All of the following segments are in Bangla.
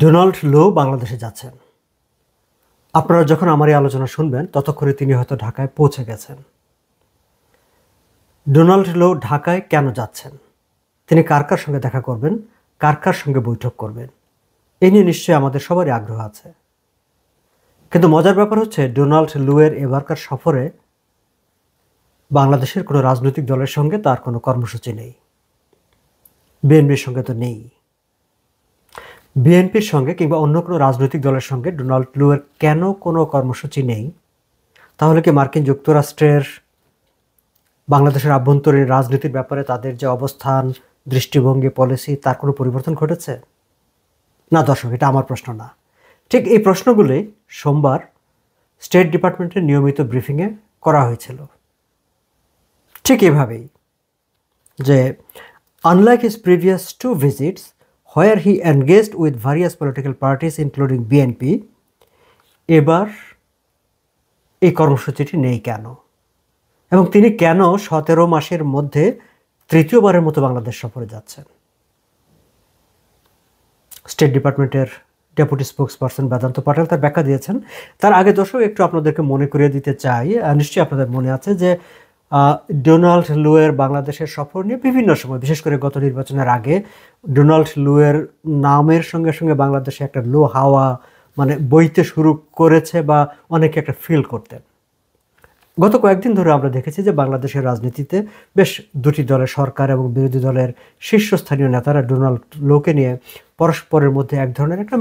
ডোনাল্ড লো বাংলাদেশে যাচ্ছেন। আপনারা যখন আমার এই আলোচনা শুনবেন ততক্ষণে তিনি হয়তো ঢাকায় পৌঁছে গেছেন। ডোনাল্ড লো ঢাকায় কেন যাচ্ছেন, তিনি কার কার সঙ্গে দেখা করবেন, কার কার সঙ্গে বৈঠক করবেন, এই নিয়ে নিশ্চয়ই আমাদের সবারই আগ্রহ আছে। কিন্তু মজার ব্যাপার হচ্ছে ডোনাল্ড লুয়ের এবারকার সফরে বাংলাদেশের কোনো রাজনৈতিক দলের সঙ্গে তার কোনো কর্মসূচি নেই। বিএনপির সঙ্গে তো নেই। বিএনপির সঙ্গে কিংবা অন্য কোনো রাজনৈতিক দলের সঙ্গে ডোনাল্ড লুয়ের কেন কোনো কর্মসূচি নেই? তাহলে কি মার্কিন যুক্তরাষ্ট্রের বাংলাদেশের আভ্যন্তরীণ রাজনীতির ব্যাপারে তাদের যে অবস্থান, দৃষ্টিভঙ্গি, পলিসি তার কোনো পরিবর্তন ঘটেছে? না দর্শক, এটা আমার প্রশ্ন না। ঠিক এই প্রশ্নগুলি সোমবার স্টেট ডিপার্টমেন্টের নিয়মিত ব্রিফিংয়ে করা হয়েছিল। ঠিক এভাবেই যে unlike his previous two visits where he engaged with various political parties including BNP, এবার এই কর্মসূচিটি নেই কেন, এবং তিনি কেন 17 মাসের মধ্যে তৃতীয়বারের মতো বাংলাদেশ সফরে যাচ্ছেন? স্টেট ডিপার্টমেন্টের ডেপুটি স্পোক্সপারসন বেদান্ত পাটেল তার ব্যাখ্যা দিয়েছেন। তার আগে দর্শক একটু আপনাদেরকে মনে করিয়ে দিতে চাই, নিশ্চয়ই আপনাদের মনে আছে যে ডোনাল্ড লুয়ের বাংলাদেশের সফর নিয়ে বিভিন্ন সময়, বিশেষ করে গত নির্বাচনের আগে, ডোনাল্ড লুয়ের নামের সঙ্গে সঙ্গে বাংলাদেশে একটা লো হাওয়া মানে বইতে শুরু করেছে বা অনেকে একটা ফিল করতেন। গত কয়েকদিন ধরে আমরা দেখেছি যে বাংলাদেশের রাজনীতিতে বেশ দুটি দলের, সরকার এবং বিরোধী দলের শীর্ষস্থানীয় নেতারা ডোনাল্ড লোকে নিয়ে পরস্পরের মধ্যে এক ধরনের একটা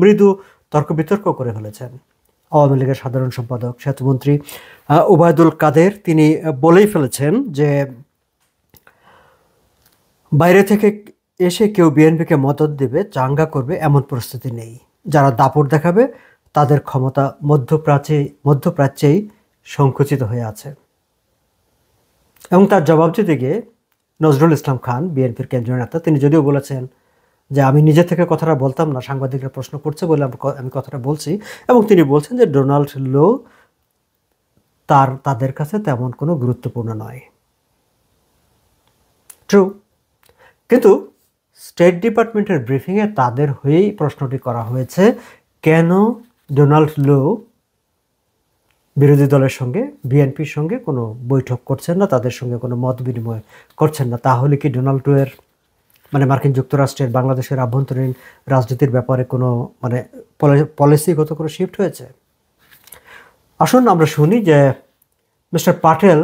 মৃদু তর্ক বিতর্ক করে ফেলেছেন। আওয়ামী লীগের সাধারণ সম্পাদক সেতুমন্ত্রী ওবায়দুল কাদের তিনি বলেই ফেলেছেন যে বাইরে থেকে এসে কেউ বিএনপিকে মদদ দেবে, চাঙ্গা করবে এমন পরিস্থিতি নেই। যারা দাপট দেখাবে তাদের ক্ষমতা মধ্যপ্রাচ্যেই সংকুচিত হয়ে আছে। এবং তার জবাব দিতে গিয়ে নজরুল ইসলাম খান, বিএনপির কেন্দ্রীয় নেতা, তিনি যদিও বলেছেন যে আমি নিজে থেকে কথাটা বলতাম না, সাংবাদিকরা প্রশ্ন করছে বলে আমি কথাটা বলছি, এবং তিনি বলছেন যে ডোনাল্ড লো তাদের কাছে তেমন কোনো গুরুত্বপূর্ণ নয়। ট্রু, কিন্তু স্টেট ডিপার্টমেন্টের ব্রিফিংয়ে তাদের হয়েই প্রশ্নটি করা হয়েছে, কেন ডোনাল্ড লো বিরোধী দলের সঙ্গে, বিএনপির সঙ্গে কোনো বৈঠক করছেন না, তাদের সঙ্গে কোনো মত বিনিময় করছেন না? তাহলে কি ডোনাল্ড লোয়ের মার্কিন যুক্তরাষ্ট্রের বাংলাদেশের আভ্যন্তরীণ রাজনীতির ব্যাপারে কোনো পলিসিগত কোনো শিফট হয়েছে? আসুন আমরা শুনি যে মিস্টার পাটেল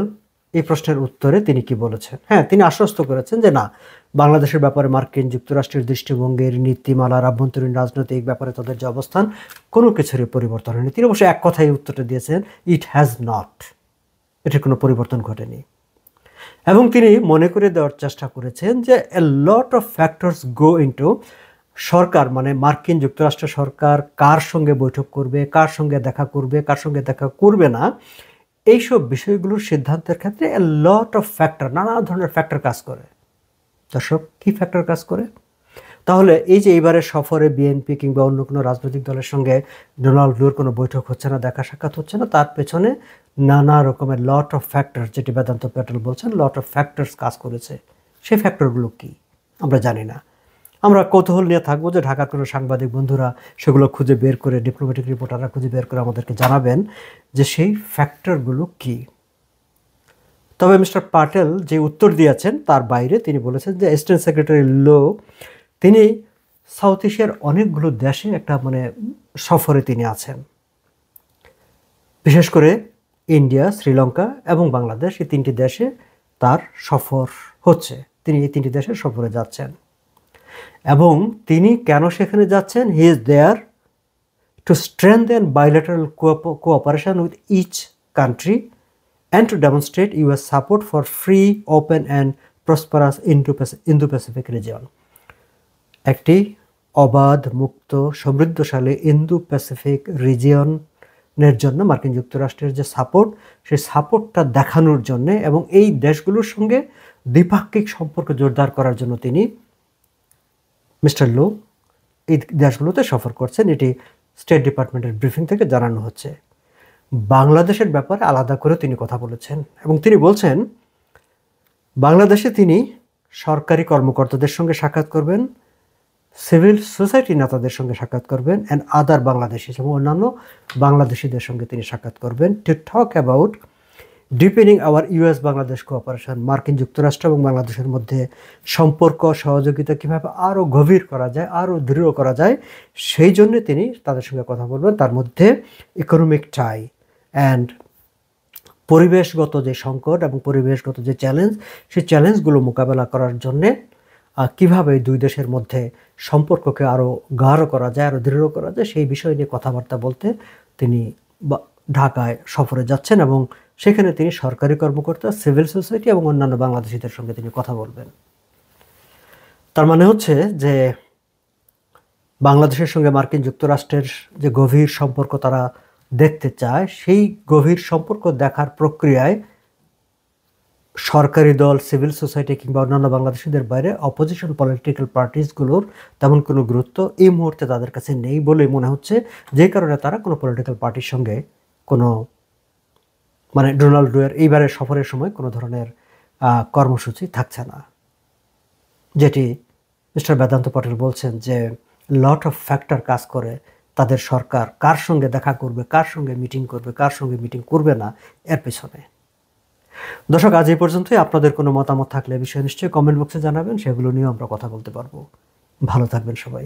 এই প্রশ্নের উত্তরে তিনি কি বলেছেন। হ্যাঁ, তিনি আশ্বস্ত করেছেন যে না, বাংলাদেশের ব্যাপারে মার্কিন যুক্তরাষ্ট্রের দৃষ্টিভঙ্গির, নীতিমালার, আভ্যন্তরীণ রাজনৈতিক ব্যাপারে তাদের যে অবস্থান, কোনো কিছুরই পরিবর্তন হয়নি। তিনি অবশ্য এক কথাই উত্তরটা দিয়েছেন, ইট হ্যাজ নট, এটির কোনো পরিবর্তন ঘটেনি। এবং তিনি মনে করে দেওয়ার চেষ্টা করেছেন যে a lot of factors go into সরকার, মার্কিন যুক্তরাষ্ট্র সরকার কার সঙ্গে বৈঠক করবে, কার সঙ্গে দেখা করবে, কার সঙ্গে দেখা করবে না, এইসব বিষয়গুলোর সিদ্ধান্তের ক্ষেত্রে এ লট অফ ফ্যাক্টর, নানা ধরনের ফ্যাক্টর কাজ করে। দর্শক, কী ফ্যাক্টর কাজ করে? তাহলে এই যে এইবারের সফরে বিএনপি কিংবা অন্য কোনো রাজনৈতিক দলের সঙ্গে ডোনাল্ড লুর কোনো বৈঠক হচ্ছে না, দেখা সাক্ষাৎ হচ্ছে না, তার পেছনে নানা রকমের লট অফ ফ্যাক্টর, যেটি বেদান্ত প্যাটেল বলছেন লট অফ ফ্যাক্টরস কাজ করেছে। সেই ফ্যাক্টরগুলো কি আমরা জানি না। আমরা কৌতূহল নিয়ে থাকবো যে ঢাকার কোনো সাংবাদিক বন্ধুরা সেগুলো খুঁজে বের করে, ডিপ্লোম্যাটিক রিপোর্টাররা খুঁজে বের করে আমাদেরকে জানাবেন যে সেই ফ্যাক্টরগুলো কি। তবে মিস্টার পাটেল যে উত্তর দিয়েছেন তার বাইরে তিনি বলেছেন যে অ্যাসিস্ট্যান্ট সেক্রেটারি লো তিনি সাউথ এশিয়ার অনেকগুলো দেশে একটা সফরে তিনি আছেন, বিশেষ করে ইন্ডিয়া, শ্রীলঙ্কা এবং বাংলাদেশ, এই তিনটি দেশে তার সফর হচ্ছে। তিনি এই তিনটি দেশে সফরে যাচ্ছেন। এবং তিনি কেন সেখানে যাচ্ছেন? He is there to strengthen bilateral cooperation with each country and to demonstrate US support for free, open and prosperous Indo-Pacific region. একটি অবাধ, মুক্ত, সমৃদ্ধশালী ইন্দো প্যাসিফিক রিজিয়নের জন্য মার্কিন যুক্তরাষ্ট্রের যে সাপোর্ট, সেই সাপোর্টটা দেখানোর জন্য এবং এই দেশগুলোর সঙ্গে দ্বিপাক্ষিক সম্পর্ক জোরদার করার জন্য তিনি, মিস্টার লো, এই দেশগুলোতে সফর করছেন। এটি স্টেট ডিপার্টমেন্টের ব্রিফিং থেকে জানানো হচ্ছে। বাংলাদেশের ব্যাপারে আলাদা করে তিনি কথা বলেছেন এবং তিনি বলছেন বাংলাদেশে তিনি সরকারি কর্মকর্তাদের সঙ্গে সাক্ষাৎ করবেন, সিভিল সোসাইটি নেতাদের সঙ্গে সাক্ষাৎ করবেন অ্যান্ড আদার বাংলাদেশি এবং অন্যান্য বাংলাদেশিদের সঙ্গে তিনি সাক্ষাৎ করবেন to talk about deepening our US Bangladesh cooperation, মার্কিন যুক্তরাষ্ট্র এবং বাংলাদেশের মধ্যে সম্পর্ক সহযোগিতা কীভাবে আরও গভীর করা যায়, আরও দৃঢ় করা যায়, সেই জন্যে তিনি তাদের সঙ্গে কথা বলবেন। তার মধ্যে ইকোনমিক টাই অ্যান্ড পরিবেশগত যে সংকট এবং পরিবেশগত যে চ্যালেঞ্জ, সেই চ্যালেঞ্জগুলো মোকাবেলা করার জন্যে কীভাবে দুই দেশের মধ্যে সম্পর্ককে আরও গাঢ় করা যায়, আরও দৃঢ় করা যায়, সেই বিষয় নিয়ে কথাবার্তা বলতে তিনি ঢাকায় সফরে যাচ্ছেন এবং সেখানে তিনি সরকারি কর্মকর্তা, সিভিল সোসাইটি এবং অন্যান্য বাংলাদেশিদের সঙ্গে তিনি কথা বলবেন। তার মানে হচ্ছে যে বাংলাদেশের সঙ্গে মার্কিন যুক্তরাষ্ট্রের যে গভীর সম্পর্ক তারা দেখতে চায়, সেই গভীর সম্পর্ক দেখার প্রক্রিয়ায় সরকারি দল, সিভিল সোসাইটি কিংবা অন্যান্য বাংলাদেশিদের বাইরে অপোজিশন পলিটিক্যাল পার্টিসগুলোর তেমন কোনো গুরুত্ব এই মুহূর্তে তাদের কাছে নেই বলেই মনে হচ্ছে, যে কারণে তারা কোনো পলিটিক্যাল পার্টির সঙ্গে কোনো মানে ডোনাল্ড লুয়ের এইবারের সফরের সময় কোনো ধরনের কর্মসূচি থাকছে না। যেটি মিস্টার বেদান্ত পটেল বলছেন যে লট অফ ফ্যাক্টর কাজ করে তাদের সরকার কার সঙ্গে দেখা করবে, কার সঙ্গে মিটিং করবে, কার সঙ্গে মিটিং করবে না, এর পেছনে। দর্শক, আজ এই পর্যন্তই। আপনাদের কোনো মতামত থাকলে বিষয়ে নিশ্চয়ই কমেন্ট বক্সে জানাবেন, সেগুলো নিয়েও আমরা কথা বলতে পারবো। ভালো থাকবেন সবাই।